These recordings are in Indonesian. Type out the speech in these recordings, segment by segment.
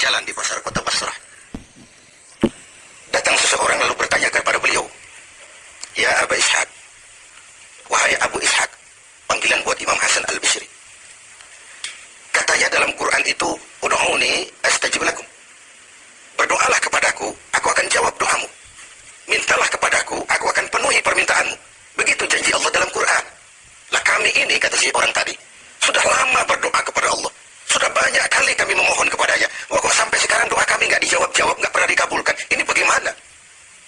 berjalan di pasar kota Basrah. Datang seseorang lalu bertanya kepada beliau, "Ya Aba Ishaq, wahai Abu Ishaq," panggilan buat Imam Hasan Al-Bisri. Katanya dalam Quran itu, "Ud'uni astajib lakum." Berdoalah kepadaku, aku akan jawab doamu. Mintalah kepadaku, aku akan penuhi permintaanmu. Begitu janji Allah dalam Quran. Lah kami ini, kata si orang tadi, sudah lama berdoa kepada Allah. Sudah banyak kali kami memohon kepadanya. Wah, kok sampai sekarang doa kami nggak dijawab-jawab, nggak pernah dikabulkan. Ini bagaimana?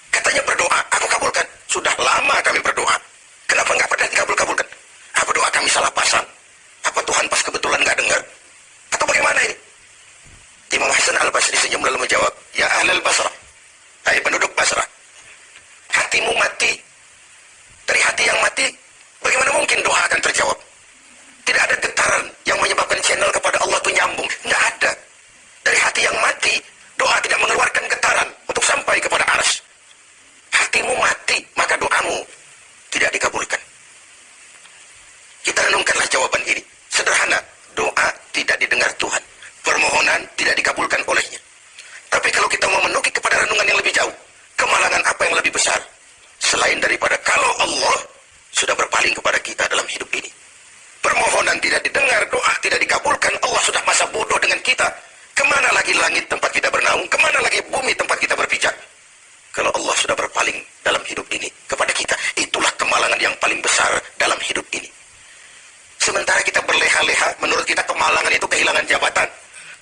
Katanya berdoa, aku kabulkan. Sudah lama kami berdoa. Kenapa nggak pernah dikabul-kabulkan? Apa doa kami salah pasang? Apa Tuhan pas kebetulan nggak dengar? Atau bagaimana ini? Imam Hasan Al-Basri senyum lalu menjawab, "Ya Ahlal Basrah, hai penduduk Basrah, hatimu mati. Dari hati yang mati, bagaimana mungkin doa akan terjawab? Tidak ada getaran yang menyebabkan channel kepada Allah itu nyambung. Nggak ada. Dari hati yang mati, doa tidak mengeluarkan getaran untuk sampai kepada arsy. Hatimu mati, maka doamu tidak dikabulkan." Kita renungkanlah jawaban ini. Sederhana, doa tidak didengar Tuhan. Permohonan tidak dikabulkan olehnya. Tapi kalau kita mau menukik kepada renungan yang lebih jauh, kemalangan apa yang lebih besar selain daripada kalau Allah sudah berpaling kepada kita dalam hidup ini? Permohonan tidak didengar, doa tidak dikabulkan, Allah sudah masa bodoh dengan kita. Kemana lagi langit tempat kita bernaung? Kemana lagi bumi tempat kita berpijak? Kalau Allah sudah berpaling dalam hidup ini kepada kita, itulah kemalangan yang paling besar dalam hidup ini. Sementara kita berleha-leha, menurut kita kemalangan itu kehilangan jabatan,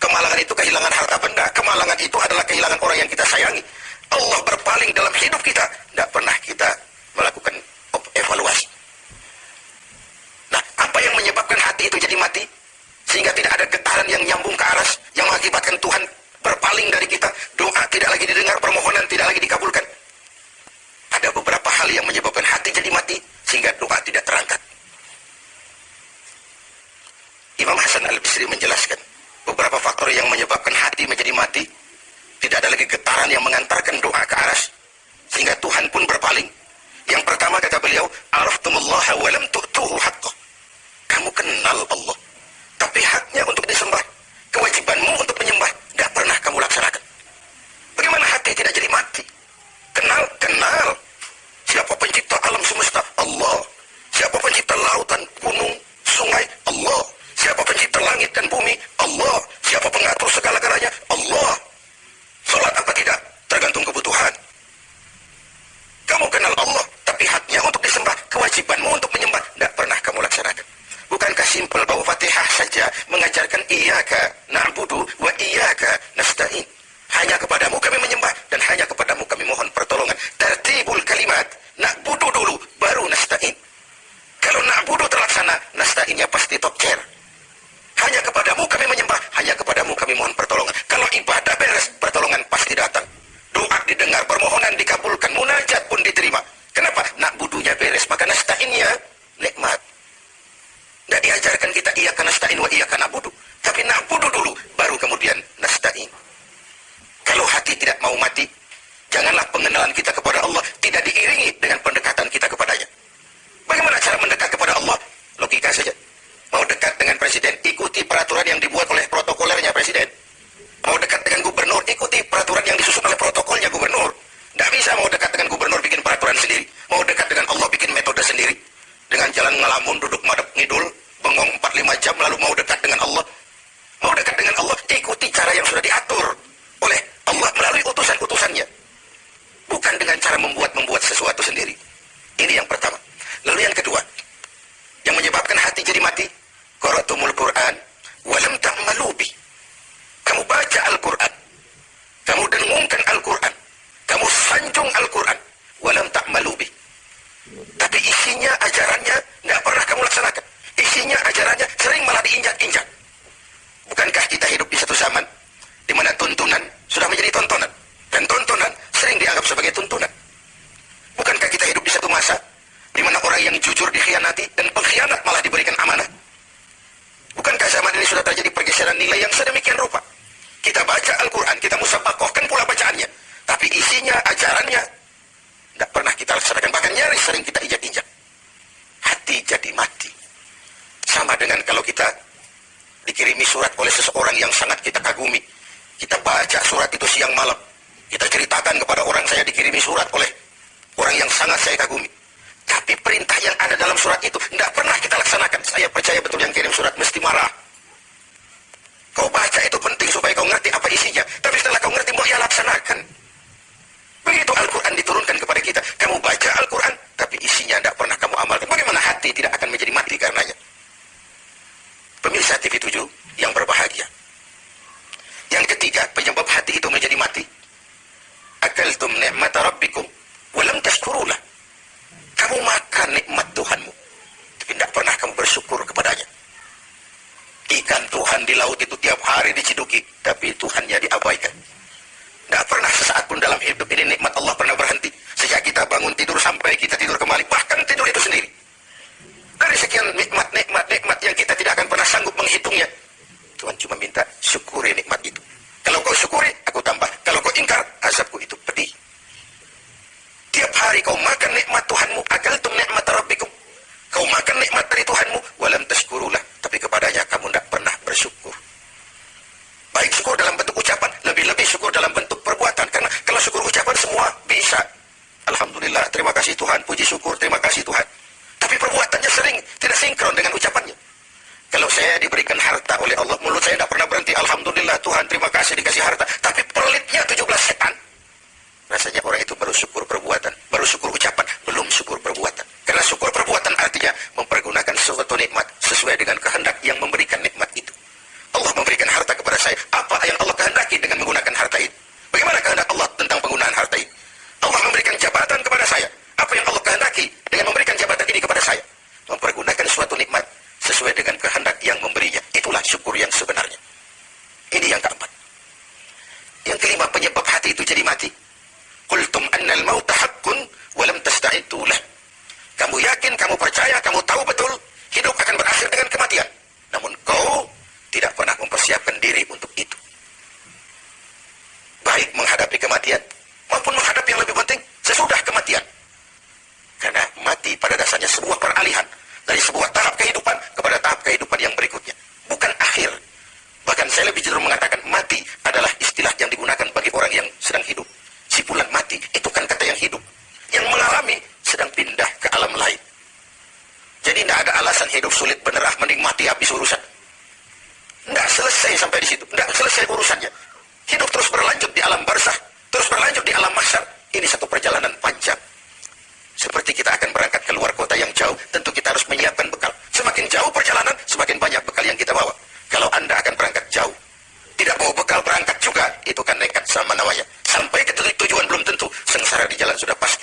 kemalangan itu kehilangan harta benda, kemalangan itu adalah kehilangan orang yang kita sayangi. Allah berpaling dalam hidup kita, tidak pernah kita melakukan evaluasi. Nah, apa yang menyebabkan hati itu jadi mati? Sehingga tidak ada getaran yang nyambung ke aras, yang mengakibatkan Tuhan berpaling dari kita, doa tidak lagi didengar, permohonan tidak lagi dikabulkan. Ada beberapa hal yang menyebabkan hati jadi mati, sehingga doa tidak terangkat. Imam Hasan Al-Bisri menjelaskan beberapa faktor yang menyebabkan hati menjadi mati. Tidak ada lagi getaran yang mengantarkan doa ke aras, sehingga Tuhan pun berpaling. Yang pertama, kata beliau, "Araftumullah wa lam tu'tuhu haqqah." Kamu kenal Allah, tapi haknya untuk disembah, kewajibanmu untuk menyembah, tidak pernah kamu laksanakan. Bagaimana hati tidak jadi mati? Kenal. Siapa pencipta alam semesta? Allah. Siapa pencipta lautan, gunung, sungai? Allah. Siapa pencipta langit dan bumi? Allah. Siapa pengatur segala-galanya? Allah. Salat apa tidak? Tergantung kebutuhan. Kamu kenal Allah, tapi haknya untuk disembah, kewajibanmu untuk menyembah, tidak pernah kamu laksanakan. Bukankah simpel bahwa Fatihah saja mengajarkan iyyaka na'budu wa iyyaka nasta'in? Hanya kepadamu kami menyembah dan hanya kepadamu kami mohon pertolongan. Tertibul kalimat, na'budu dulu baru nasta'in. Kalau na'budu terlaksana, nasta'innya pasti top chair. Hanya kepadamu kami menyembah, hanya kepadamu kami mohon pertolongan. Kalau ibadah beres, pertolongan pasti datang. Doa didengar, permohonan dikabulkan, munajat pun diterima. Kenapa? Na'budunya beres, maka nasta'innya nikmat. Tidak diajarkan kita iyyaka nasta'in wa iyyaka na'budu, tapi na'budu dulu, baru kemudian nasta'in. Kalau hati tidak mau mati, janganlah pengenalan kita kepada Allah tidak diiringi dengan pendekatan kita kepadanya. Bagaimana cara mendekat kepada Allah? Logika saja. Mau dekat dengan presiden, ikuti peraturan yang dibuat oleh protokolernya presiden. Mau dekat dengan gubernur, ikuti peraturan yang disusun oleh protokolnya gubernur. Tidak bisa mau dekat dengan gubernur bikin peraturan sendiri. Mau dekat dengan Allah bikin metode sendiri. Dengan jalan ngelamun, duduk madep ngidul, bengong 4-5 jam lalu mau dekat dengan Allah. Mau dekat dengan Allah, ikuti cara yang sudah diatur oleh Allah melalui utusan-utusannya. Bukan dengan cara membuat sesuatu sendiri. Ini yang pertama. Lalu yang kedua, yang menyebabkan hati jadi mati, qara'tumul Qur'an walam ta'malu bih. Kamu baca Al-Quran, kamu dengungkan Al-Quran, kamu sanjung Al-Quran, walam ta'malu bih. Tapi isinya, ajarannya nggak pernah kamu laksanakan. Isinya, ajarannya sering malah diinjak-injak. Bukankah kita hidup di satu zaman di mana tuntunan sudah menjadi tontonan, dan tontonan sering dianggap sebagai tuntunan? Bukankah kita hidup di satu masa di mana orang yang jujur dikhianati dan pengkhianat malah diberikan amanah? Bukankah zaman ini sudah terjadi pergeseran nilai yang sedemikian rupa? Kita baca Al-Quran, kita musabakohkan pula bacaannya, tapi isinya, ajarannya tidak pernah kita laksanakan, bahkan nyaris sering kita injak-injak. Hati jadi mati. Sama dengan kalau kita dikirimi surat oleh seseorang yang sangat kita kagumi, kita baca baca surat itu siang malam. Kita ceritakan kepada orang saya dikirimi surat oleh orang yang sangat saya kagumi. Tapi perintah yang ada dalam surat itu tidak pernah kita laksanakan. Saya percaya betul yang kirim surat mesti marah. Kau baca itu penting supaya kau ngerti apa isinya. Tapi setelah kau ngerti, mau ya laksanakan. Begitu Al-Quran diturunkan kepada kita. Kamu baca Al-Quran, tapi isinya tidak pernah kamu amalkan. Bagaimana hati tidak akan menjadi mati karenanya? Pemirsa TV 7 yang berbahagia. Yang ketiga, penyebab hati itu menjadi mati. Akaltum ni'mata rabbikum walam tashkurulah. Kamu makan nikmat Tuhanmu, tapi tidak pernah kamu bersyukur kepadanya. Ikan Tuhan di laut itu tiap hari diciduki, tapi Tuhannya diabaikan. Tidak pernah sesaat pun dalam hidup ini nikmat Allah pernah berhenti. Sejak kita bangun tidur sampai kita tidur kembali, bahkan tidur itu sendiri. Dari sekian nikmat yang kita tidak akan pernah sanggup menghitungnya, Tuhan cuma minta syukuri nikmat itu. Kalau kau syukuri, aku tambah. Kalau kau ingkar, azabku itu pedih. Tiap hari kau makan nikmat Tuhanmu, akaltum ni'mat rabbikum. Kau makan nikmat dari Tuhanmu, walam tashkurulah. Tapi kepadanya kamu tidak pernah bersyukur. Baik syukur dalam bentuk ucapan, lebih-lebih syukur dalam bentuk perbuatan. Karena kalau syukur ucapan semua bisa. Alhamdulillah, terima kasih Tuhan, puji syukur, terima kasih Tuhan. Tapi perbuatannya sering tidak sinkron dengan ucapannya. Kalau saya diberikan harta oleh Allah, mulut saya tidak pernah berhenti. Alhamdulillah Tuhan, terima kasih dikasih harta. Tapi pelitnya 17 setan. Rasanya orang itu baru syukur perbuatan, baru syukur ucapan, belum syukur perbuatan. Karena syukur perbuatan artinya mempergunakan suatu nikmat sesuai dengan kehendak yang memberikan nikmat itu. Allah memberikan harta kepada saya. Apa yang Allah kehendaki dengan menggunakan harta itu? Bagaimana kehendak Allah tentang penggunaan harta itu? Allah memberikan jabatan kepada saya. Apa yang Allah kehendaki dengan memberikan jabatan ini kepada saya? Mempergunakan suatu nikmat sesuai dengan kehendak yang memberinya. Itulah syukur yang sebenarnya. Ini yang keempat. Yang kelima, penyebab hati itu jadi mati. Qultum annal mauta haqqun walam tasta'iddu lah. Kamu yakin, kamu percaya, kamu tahu betul hidup akan berakhir dengan kematian. Namun kau tidak pernah mempersiapkan diri untuk itu. Baik menghadapi kematian maupun menghadapi yang lebih penting sesudah kematian. Karena mati pada dasarnya sebuah peralihan dari sebuah tahap kehidupan kepada tahap kehidupan yang berikutnya. Bukan akhir. Bahkan saya lebih cenderung mengatakan mati adalah istilah yang digunakan bagi orang yang sedang hidup. Sipulan mati itu kan kata yang hidup. Yang mengalami sedang pindah ke alam lain. Jadi tidak ada alasan hidup sulit bener, mending mati habis urusan. Tidak selesai sampai di situ. Tidak selesai urusannya. Hidup terus berlanjut di alam barzakh, terus berlanjut di alam mahsyar. Ini satu perjalanan panjang. Seperti kita akan berangkat keluar kota yang jauh, tentu kita harus menyiapkan bekal. Semakin jauh perjalanan, semakin banyak bekal yang kita bawa. Kalau Anda akan berangkat jauh, tidak bawa bekal berangkat juga, itu kan nekat sama namanya. Sampai ke tujuan belum tentu, sengsara di jalan sudah pasti.